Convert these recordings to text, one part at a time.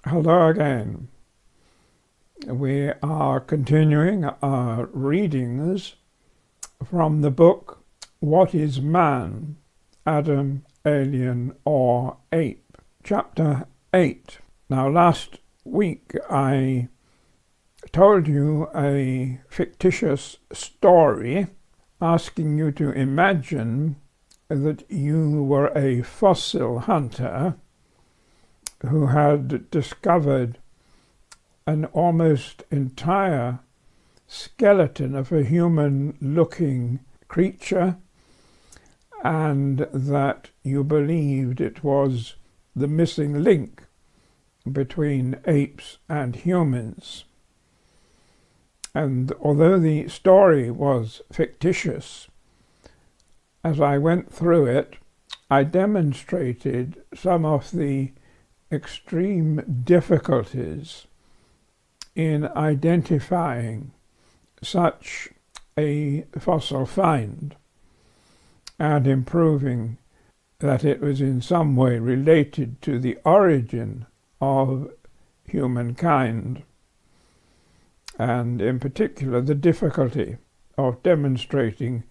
Hello again. We are continuing our readings from the book What is Man? Adam, Alien or Ape? Chapter 8. Now last week I told you a fictitious story asking you to imagine that you were a fossil hunter who had discovered an almost entire skeleton of a human-looking creature, and that you believed it was the missing link between apes and humans. And although the story was fictitious, as I went through it, I demonstrated some of the extreme difficulties in identifying such a fossil find and improving that it was in some way related to the origin of humankind, and in particular the difficulty of demonstrating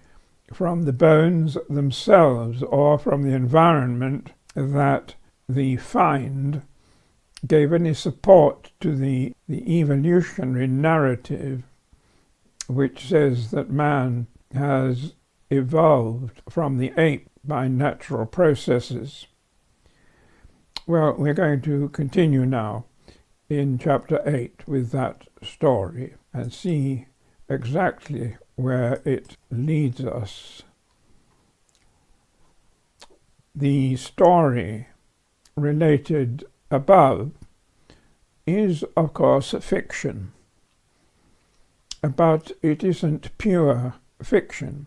from the bones themselves or from the environment that the find gave any support to the evolutionary narrative, which says that man has evolved from the ape by natural processes. Well, we're going to continue now in chapter 8 with that story and see exactly where it leads us. The story related above is, of course, fiction, but it isn't pure fiction.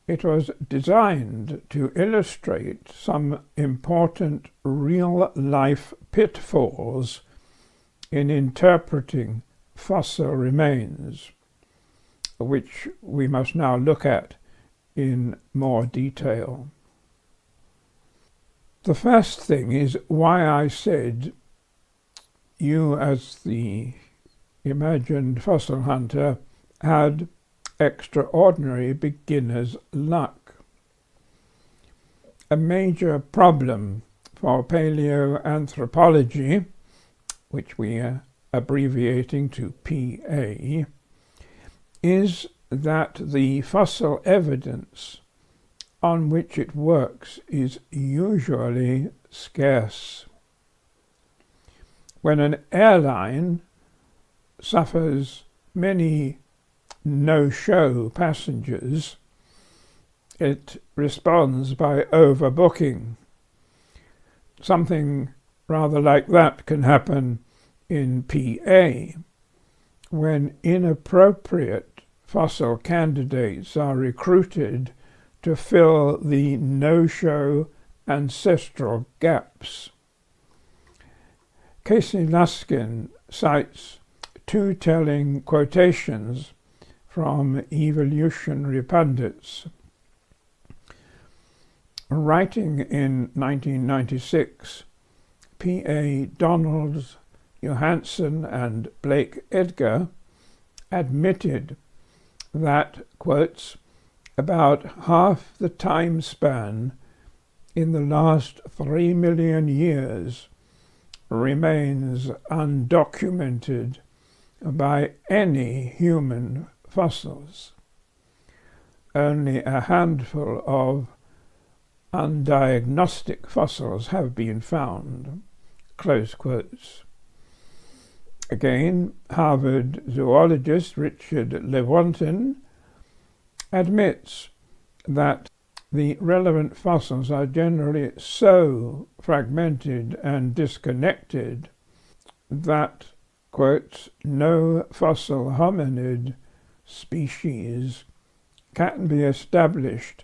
It was designed to illustrate some important real-life pitfalls in interpreting fossil remains, which we must now look at in more detail. The first thing is why I said you, as the imagined fossil hunter, had extraordinary beginner's luck. A major problem for paleoanthropology, which we are abbreviating to PA, is that the fossil evidence on which it works is usually scarce. When an airline suffers many no-show passengers, it responds by overbooking. Something rather like that can happen in PA when inappropriate fossil candidates are recruited to fill the no-show ancestral gaps. Casey Luskin cites two telling quotations from evolutionary pundits. Writing in 1996, P.A. Donalds, Johansen, and Blake Edgar admitted that, quotes, about half the time span in the last 3 million years remains undocumented by any human fossils. Only a handful of undiagnostic fossils have been found, close quotes. Again, Harvard zoologist Richard Lewontin admits that the relevant fossils are generally so fragmented and disconnected that, quotes, no fossil hominid species can be established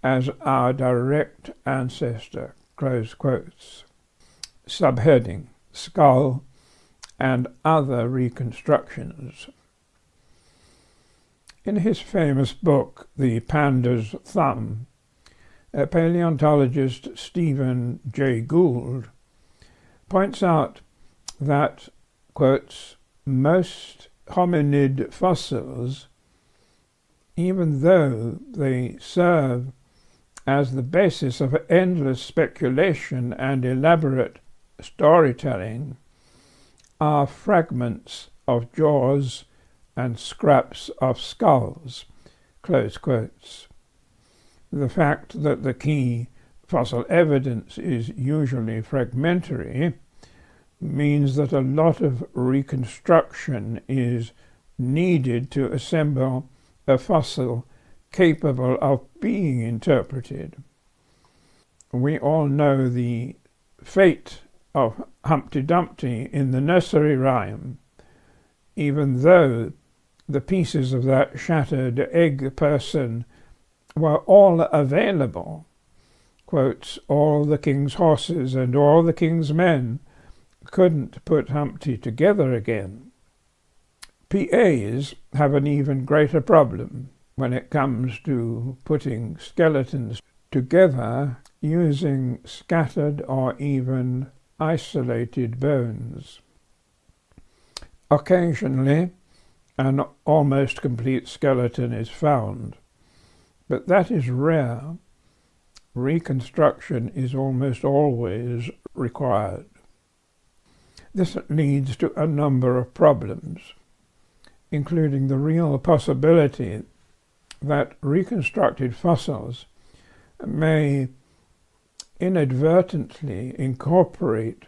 as our direct ancestor, close quotes. Subheading: Skull and other reconstructions. In his famous book, The Panda's Thumb, paleontologist Stephen Jay Gould points out that, quotes, most hominid fossils, even though they serve as the basis of endless speculation and elaborate storytelling, are fragments of jaws and scraps of skulls, close quotes. The fact that the key fossil evidence is usually fragmentary means that a lot of reconstruction is needed to assemble a fossil capable of being interpreted. We all know the fate of Humpty Dumpty in the nursery rhyme, even though the pieces of that shattered egg person were all available. Quotes, all the king's horses and all the king's men couldn't put Humpty together again. PAs have an even greater problem when it comes to putting skeletons together using scattered or even isolated bones. Occasionally, an almost complete skeleton is found, but that is rare. Reconstruction is almost always required. This leads to a number of problems, including the real possibility that reconstructed fossils may inadvertently incorporate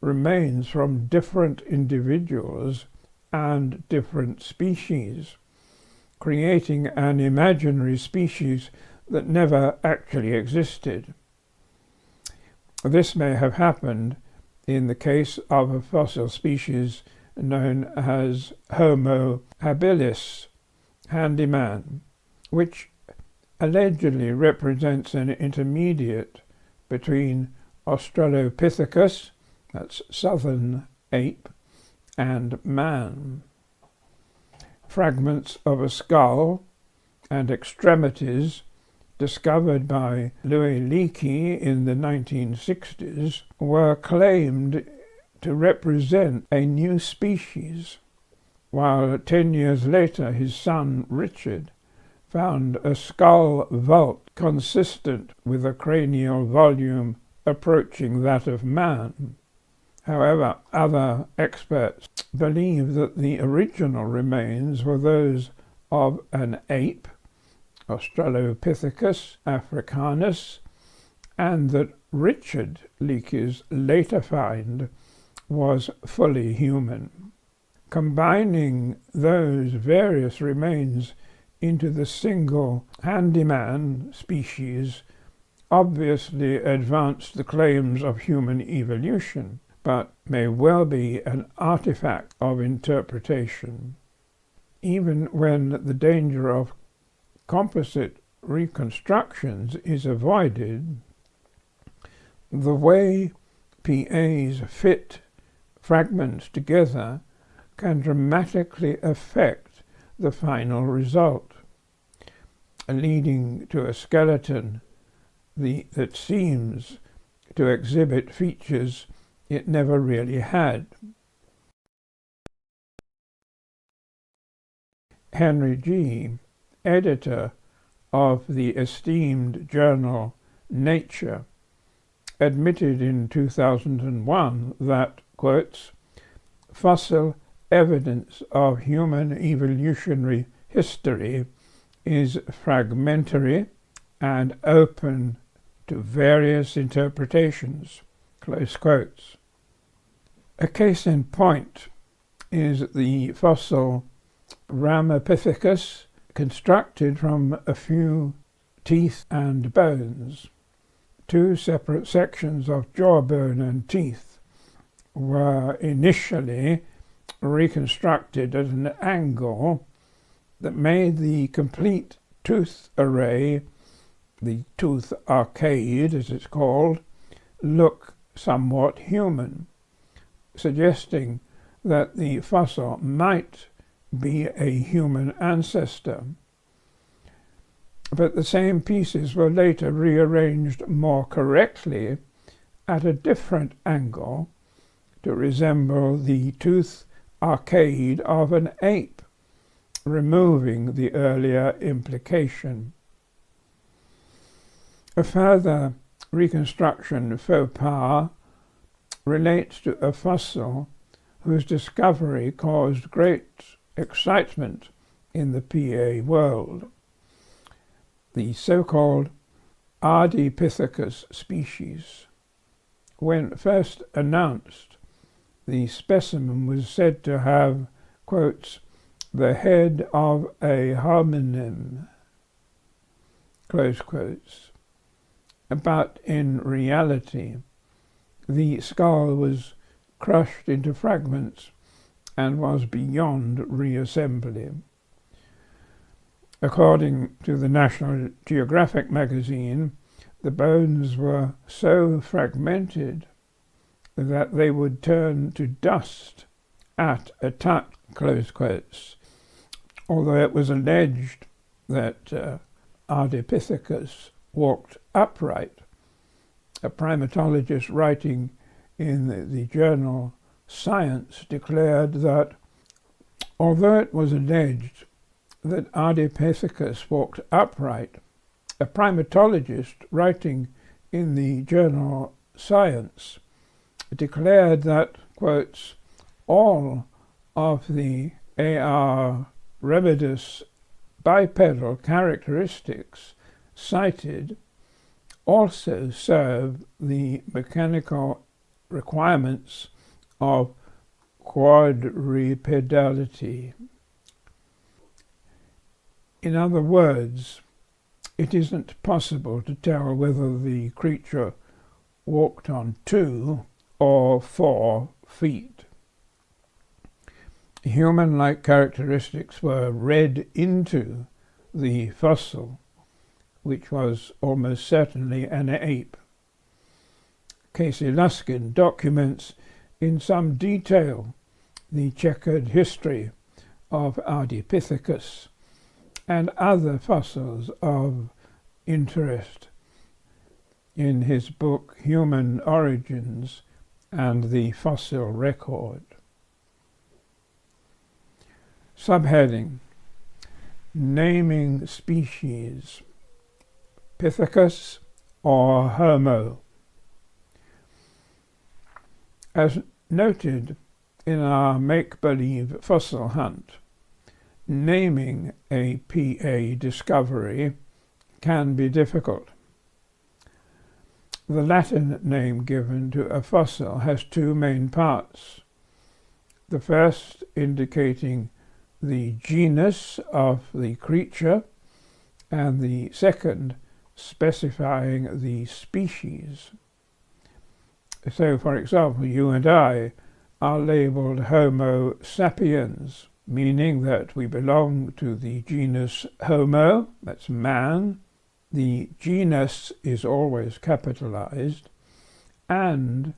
remains from different individuals and different species, creating an imaginary species that never actually existed. This may have happened in the case of a fossil species known as Homo habilis, handyman, which allegedly represents an intermediate between Australopithecus, that's southern ape, and man. Fragments of a skull and extremities discovered by Louis Leakey in the 1960s were claimed to represent a new species, while 10 years later his son Richard found a skull vault consistent with a cranial volume approaching that of man. However, other experts believe that the original remains were those of an ape, Australopithecus africanus, and that Richard Leakey's later find was fully human. Combining those various remains into the single handyman species obviously advanced the claims of human evolution, but may well be an artifact of interpretation. Even when the danger of composite reconstructions is avoided, the way PAs fit fragments together can dramatically affect the final result, leading to a skeleton that seems to exhibit features it never really had. Henry G., editor of the esteemed journal Nature, admitted in 2001 that, quotes, fossil evidence of human evolutionary history is fragmentary and open to various interpretations, close quotes. A case in point is the fossil Ramapithecus, constructed from a few teeth and bones. Two separate sections of jawbone and teeth were initially reconstructed at an angle that made the complete tooth array, the tooth arcade as it's called, look somewhat human, suggesting that the fossil might be a human ancestor. But the same pieces were later rearranged more correctly at a different angle to resemble the tooth arcade of an ape, removing the earlier implication. A further reconstruction faux pas relates to a fossil whose discovery caused great excitement in the PA world. The so-called Australopithecus species. When first announced, the specimen was said to have, quotes, the head of a hominin, close quotes. But in reality, the skull was crushed into fragments and was beyond reassembly. According to the National Geographic magazine, the bones were so fragmented that they would turn to dust at a touch, close quotes. Although it was alleged that Australopithecus walked upright, a primatologist writing in the journal Science declared that although it was alleged that Australopithecus walked upright, a primatologist writing in the journal Science declared that, quotes, all of the A.R. remedis bipedal characteristics cited also serve the mechanical requirements of quadrupedality. In other words, it isn't possible to tell whether the creature walked on 2 or 4 feet. Human-like characteristics were read into the fossil, which was almost certainly an ape. Casey Luskin documents in some detail the checkered history of Australopithecus and other fossils of interest in his book Human Origins and the Fossil Record. Subheading: Naming species, Pithecus or Homo. As noted in our make-believe fossil hunt, naming a PA discovery can be difficult. The Latin name given to a fossil has 2 main parts, the first indicating the genus of the creature, and the second specifying the species. So, for example, you and I are labeled Homo sapiens, meaning that we belong to the genus Homo, that's man. The genus is always capitalized, and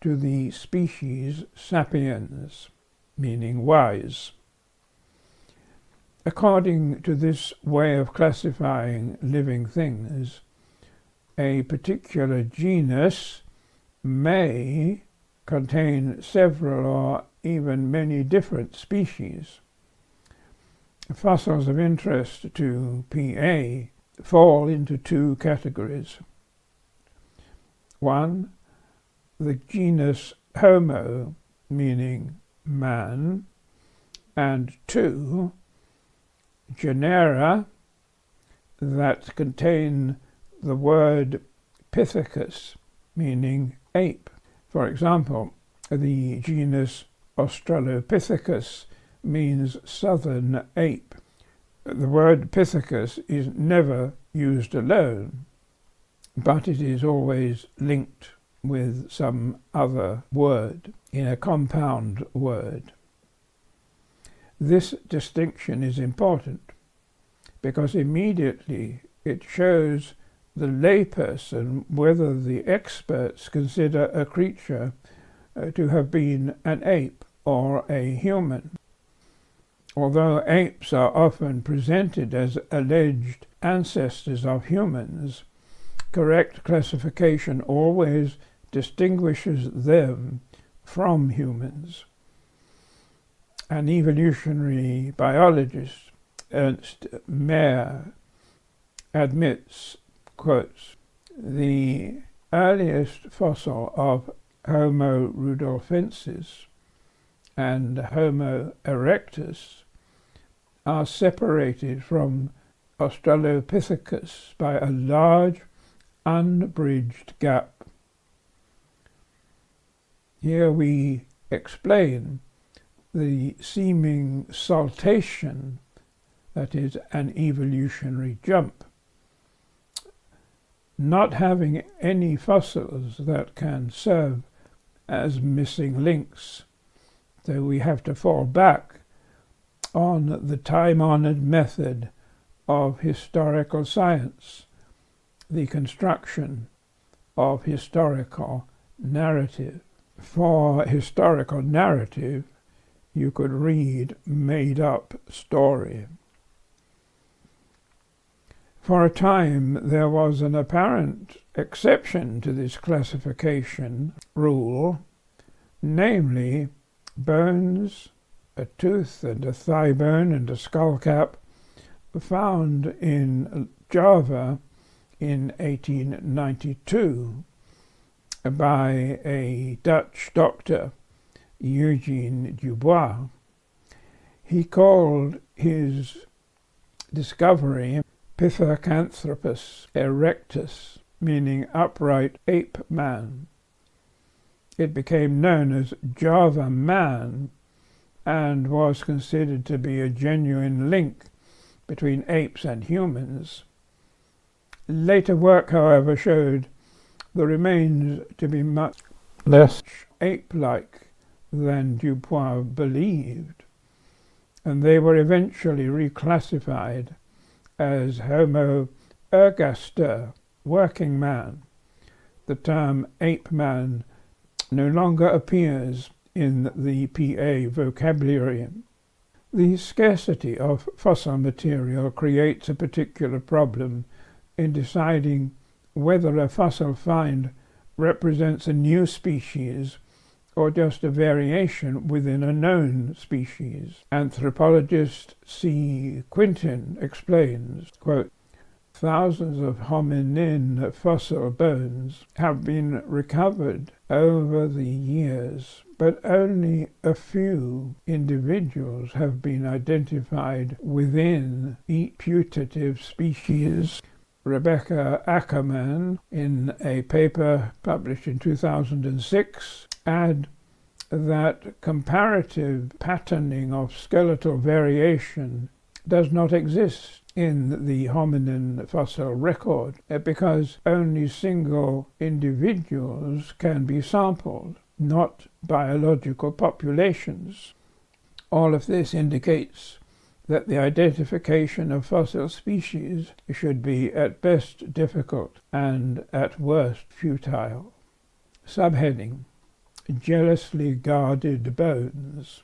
to the species sapiens, meaning wise. According to this way of classifying living things, a particular genus may contain several or even many different species. Fossils of interest to PA fall into 2 categories. 1, the genus Homo, meaning man, and 2, genera that contain the word pithecus, meaning ape. For example, the genus Australopithecus means southern ape. The word pithecus is never used alone, but it is always linked with some other word in a compound word. This distinction is important because immediately it shows the layperson whether the experts consider a creature to have been an ape or a human. Although apes are often presented as alleged ancestors of humans, correct classification always distinguishes them from humans. An evolutionary biologist, Ernst Mayr, admits, quotes, "The earliest fossil of Homo rudolfensis and Homo erectus are separated from Australopithecus by a large unbridged gap." Here we explain the seeming saltation, that is, an evolutionary jump. Not having any fossils that can serve as missing links, so we have to fall back on the time-honored method of historical science, the construction of historical narrative. For historical narrative, you could read made-up story. For a time, there was an apparent exception to this classification rule, namely bones, a tooth and a thigh bone and a skull cap, found in Java in 1892 by a Dutch doctor, Eugene Dubois. He called his discovery Pithecus erectus, meaning upright ape man. It became known as Java man and was considered to be a genuine link between apes and humans. Later work, however, showed the remains to be much less ape-like than Dubois believed, and they were eventually reclassified as Homo ergaster, working man. The term ape man no longer appears in the PA vocabulary. The scarcity of fossil material creates a particular problem in deciding whether a fossil find represents a new species or just a variation within a known species. Anthropologist C. Quintin explains, quote, "Thousands of hominin fossil bones have been recovered over the years, but only a few individuals have been identified within each putative species." Rebecca Ackerman, in a paper published in 2006, add that comparative patterning of skeletal variation does not exist in the hominin fossil record because only single individuals can be sampled, not biological populations. All of this indicates that the identification of fossil species should be at best difficult and at worst futile. Subheading: Jealously guarded bones.